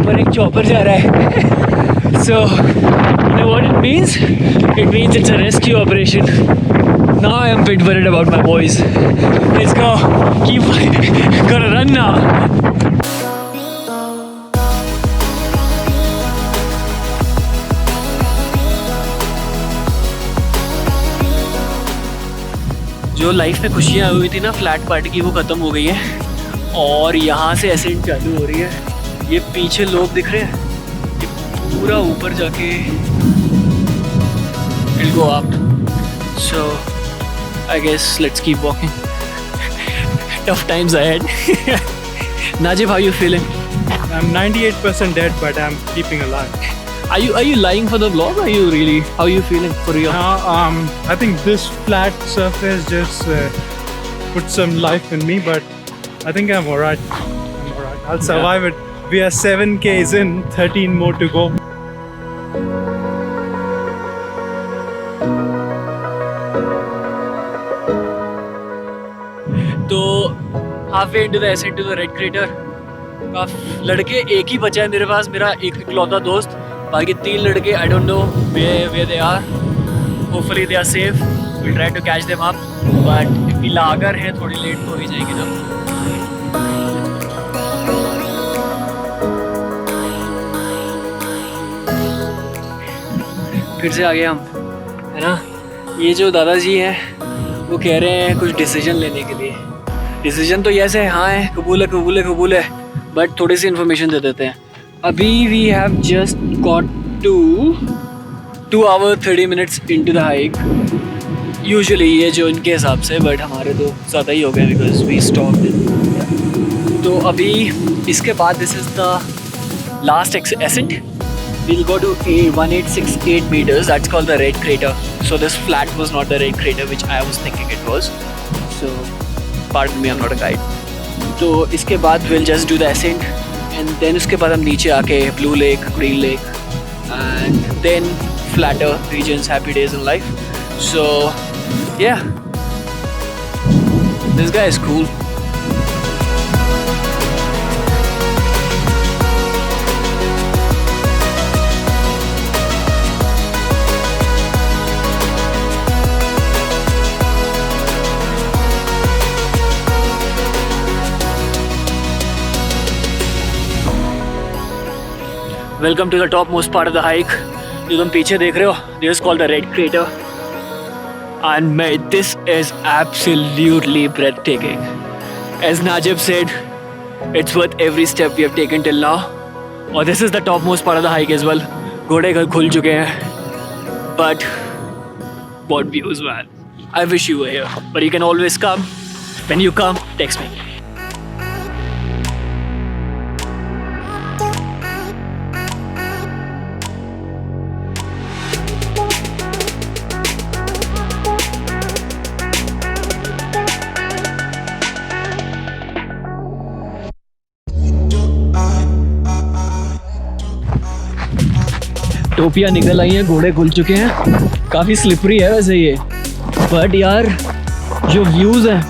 ऊपर एक चॉपर जा रहा है। सो you know what it means? It means it's a rescue operation. Now I am a bit worried about my boys. Let's go. Keep gonna run now. जो life में खुशियाँ हुई थी ना फ्लैट पार्टी की, वो ख़त्म हो गई है और यहाँ से एसेंट चालू हो रही है। ये पीछे लोग दिख रहे हैं, ये पूरा ऊपर जाके it'll go up. So I guess let's keep walking. Tough times ahead. Najib, how you feeling? I'm 98% dead, but I'm keeping alive. Are you lying for the vlog? Are you really? How are you feeling for real? I think this flat surface just put some life in me, but I think I'm alright. I'll survive it. We are 7 Ks in, 13 more to go. तो halfway into the ascent to the red crater, लड़के एक ही बचा है मेरे पास, मेरा एक इकलौता दोस्त। बाकी 3 लड़के I don't know where they are. Hopefully they are safe. We'll try to catch them up. But पिलागर है, थोड़ी लेट तो हो ही जाएगी ना। फिर से आ गए हम, है ना। ये जो दादाजी हैं वो कह रहे हैं कुछ डिसीजन लेने के लिए। डिसीजन तो यस है, हाँ है, कबूल है, बट थोड़ी सी इन्फॉर्मेशन दे देते हैं। अभी we have just got to 2 hours 30 minutes into the hike. Usually ये जो इनके हिसाब से, बट हमारे तो ज़्यादा ही हो गए बिकॉज वी स्टॉप्ड। तो अभी इसके बाद this is the last ascent. We'll go to 1868 meters. That's called the red crater. So this flat was not the red crater which I was thinking it was. So pardon me, I'm not a guide. तो इसके बाद we'll just do the ascent. And then उसके बाद हम नीचे आके Blue Lake, Green Lake, and then flatter regions, happy days in life. So yeah, this guy is cool. Welcome to the topmost part of the hike. जो तुम पीछे देख रहे हो, this is called the red crater. And mate, this is absolutely breathtaking. As Najib said, it's worth every step we have taken till now. और this is the topmost part of the hike as well. घोड़े घर खुल चुके हैं. But what views, man. I wish you were here. But you can always come. When you come, text me. टोपियाँ निकल आई हैं, घोड़े खुल चुके हैं। काफ़ी स्लिपरी है वैसे ये, बट यार जो व्यूज़ हैं,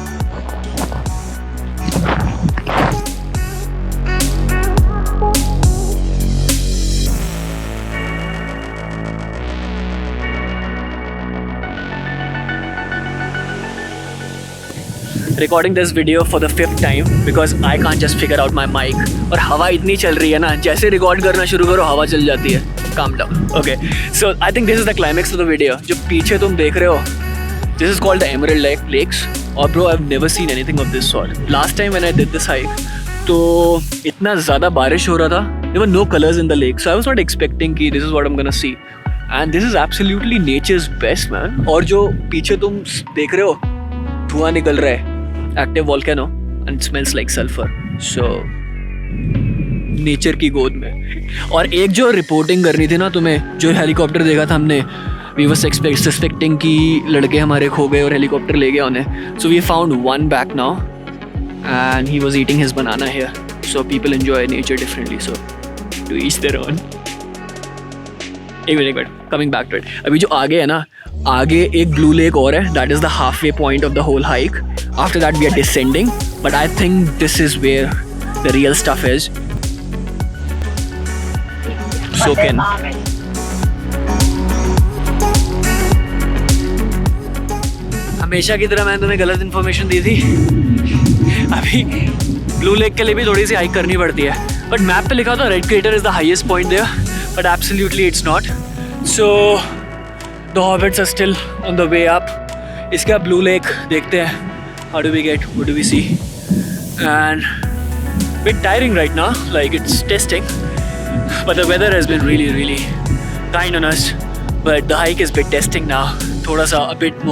recording this video for the 5th time because I can't just figure out my mic. और हवा इतनी चल रही है ना, जैसे रिकॉर्ड करना शुरू करो हवा चल जाती है। Calm down. Okay, so I think this is the climax of the video. जो पीछे तुम देख रहे हो, this is called the Emerald Lakes. और bro, I have never seen anything of this sort. Last time when I did this hike, तो इतना ज़्यादा बारिश हो रहा था, there were no colours in the lake, so I was not expecting कि this is what I am gonna see. And this is absolutely nature's best man. और जो पीछे तुम देख रहे हो, धुआं निकल रहा है, active volcano, and smells like sulphur. So nature की गोद में। और एक जो रिपोर्टिंग करनी थी ना तुम्हें, जो हेलीकॉप्टर देखा था हमने, वी वर सस्पेक्टिंग कि लड़के हमारे खो गए और हेलीकॉप्टर ले गया उन्हें। So we found one back now and he was eating his banana here. So people enjoy nature differently, so to each their own. एक minute, coming back to it. अभी जो आगे है ना, आगे एक ब्लू लेक और है, that is the half way point of the whole hike. After that we are descending, but I think this is where the real stuff is. soak in. हमेशा की तरह मैंने तुम्हें गलत इन्फॉर्मेशन दी थी. अभी ब्लू लेक के लिए भी थोड़ी सी हाइक करनी पड़ती है. बट मैप पे लिखा था red crater is the highest point there, but absolutely it's not. So the hobbits are still on the way up. इसका ब्लू लेक देखते हैं. How do we get, what do we see? And bit tiring right now, like it's testing, but the weather has been really kind on us, but the hike is bit testing now. Thoda sa a bit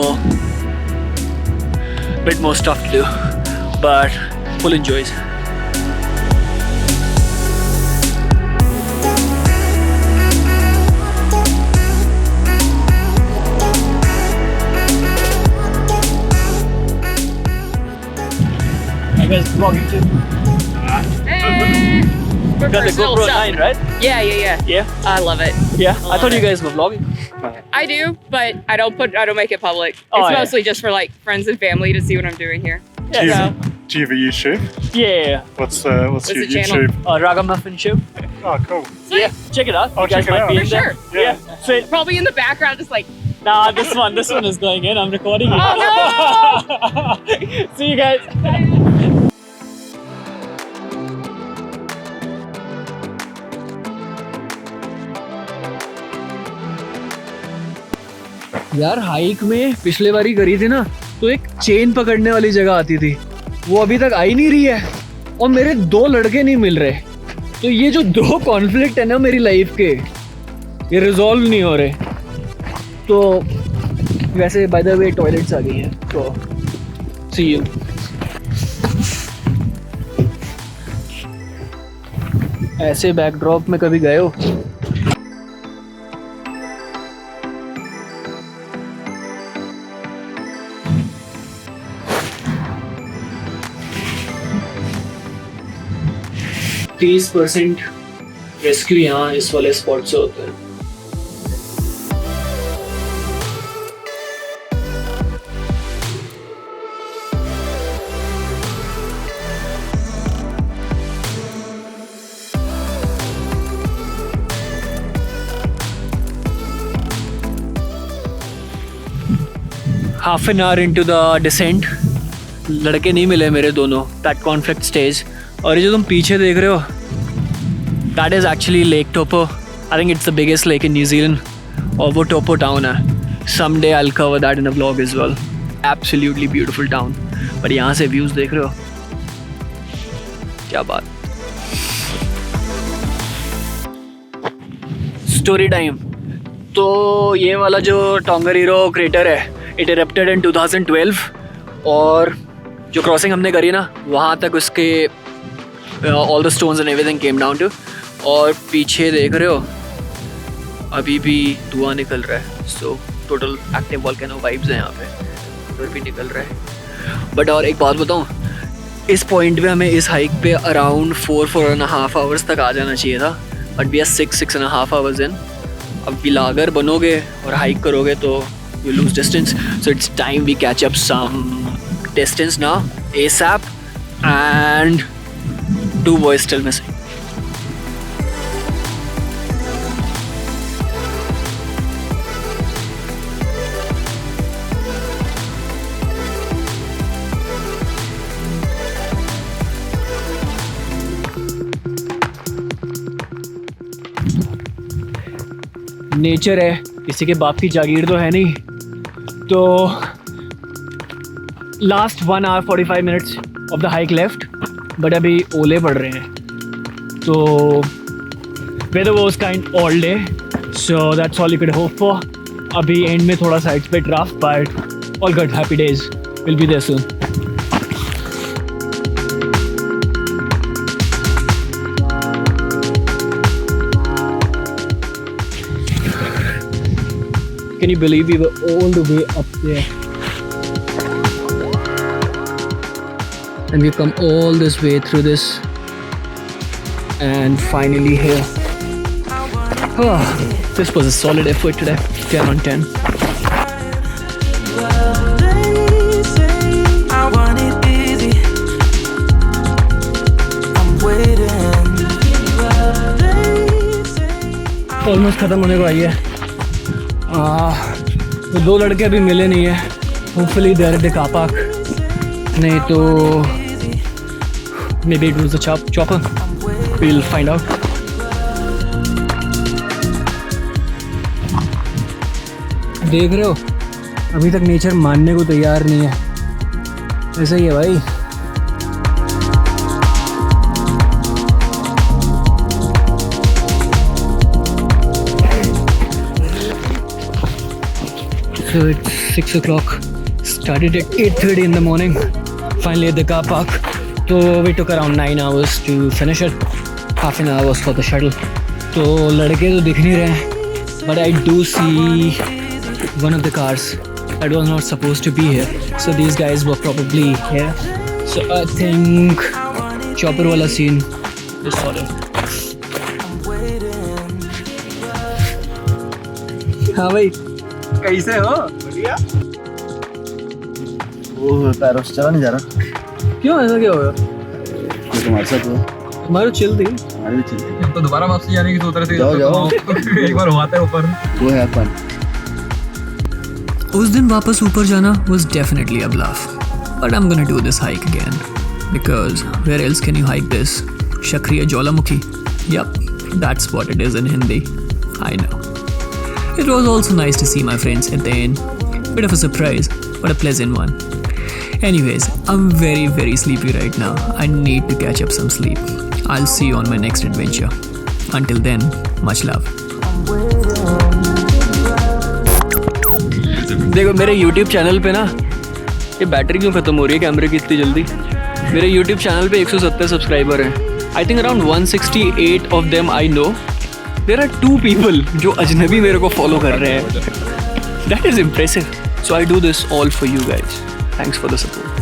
more stuff to do, but full enjoys. I guess vlogging too. For Got the personal GoPro stuff. 9, right? Yeah. Yeah. I love it. Yeah. I thought love you it. guys were vlogging. I do, but I don't make it public. Oh, It's yeah. mostly just for like friends and family to see what I'm doing here. Do you, Yeah. do you have a YouTube? Yeah. What's What's your the channel? YouTube? Ragamuffin Show. Oh, cool. Sweet. Yeah. Check it out. I'll You guys check it might out. be For in there. sure. Yeah. Sweet. Probably in the background, just like, Nah, this one is going in. I'm recording it. oh See you guys. यार hike में पिछले बारी करी थी ना, तो एक chain पकड़ने वाली जगह आती थी, वो अभी तक आई नहीं रही है और मेरे 2 लड़के नहीं मिल रहे. तो ये जो 2 कॉन्फ्लिक्ट है ना मेरी लाइफ के, ये रिजॉल्व नहीं हो रहे. तो वैसे बाय द वे टॉयलेट्स आ गई हैं, तो सी यू. ऐसे बैकड्रॉप में कभी गए हो? %30 रेस्क्यू यहाँ इस वाले स्पॉट से होते हैं. Half an hour into the descent, लड़के नहीं मिले मेरे दोनों. That conflict stage. और ये जो तुम पीछे देख रहे हो, that is actually Lake Taupo. I think it's the biggest lake in New Zealand, और वो टोपो टाउन है. Some day I will cover that in a vlog as well. Absolutely beautiful town. पर यहाँ से व्यूज़ देख रहे हो, क्या बात. Story time. तो ये वाला जो टोंगारीरो क्रेटर है, इट इरप्टेड इन 2012, और जो क्रॉसिंग हमने करी ना, वहाँ तक उसके all the stones and everything came down to. और पीछे देख रहे हो अभी भी धुआं निकल रहा है. So total active volcano vibes हैं यहाँ पे, उधर भी निकल रहा है. बट और एक बात बताऊँ, इस पॉइंट पे हमें इस हाइक पे अराउंड 4.5 आवर्स तक आ जाना चाहिए था, but we are 6.5 hours in. अब बिलागर बनोगे और हाइक करोगे तो you lose distance, so it's time we catch up some distance now ASAP, and 2 boys still missing. Nature है, किसी के बाप की जागीर तो है नहीं. तो last 1 hour 45 minutes of the hike left, but अभी ओले पड़ रहे हैं. तो weather was kind all day, so that's all you can hope for. अभी एंड में थोड़ा सा it's bit rough, but all good. Happy days will be there soon. Can you believe we were all the way up there? And we've come all this way through this, and finally here. Oh, this was a solid effort today. 10 on 10. I want it easy. I'm waiting. They say almost ख़त्म होने को आई है। तो 2 लड़के अभी मिले नहीं है। Hopefully they are at the car park, नहीं तो maybe it was the chopper, we will find out. देख रहे हो, अभी तक नेचर मानने को तैयार नहीं है। ऐसा ही है भाई। So it's 6 o'clock. Started at 8:30 in the morning. Finally at the car park. So we took around 9 hours to finish it. Half an hour was for the shuttle. तो लड़के तो दिख नहीं रहे हैं, but I do see one of the cars that was not supposed to be here. So these guys were probably here. So I think chopper वाला scene is sorted. हाँ भाई, कैसे हो? बढ़िया। वो पैरों से चला नहीं जा रहा। क्यों, ऐसा क्या होगा? ये तुम्हारे साथ हुआ। हमारी चिल थी। हमारी भी चलती। तो दोबारा वापसी जाने की सोच रहे थे। जाओ जाओ। एक बार हुआ था ऊपर। वो है अपन। उस दिन वापस ऊपर जाना was definitely a bluff, but I'm gonna do this hike again because where else can you hike this? Shakriya Jwalamukhi. Yup, that's what it is in Hindi. I know. It was also nice to see my friends at the end. Bit of a surprise, but a pleasant one. Anyways, I'm very, very sleepy right now. I need to catch up some sleep. I'll see you on my next adventure. Until then, much love. देखो मेरे YouTube channel पे ना ये battery क्यों ख़त्म हो रही है कैमरे की इतनी जल्दी। मेरे YouTube चैनल पे 170 सब्सक्राइबर हैं। I think around 168 of them I know. There are 2 people जो अजनबी मेरे को फॉलो कर रहे हैं। That is impressive. So I do this all for you guys. Thanks for the support.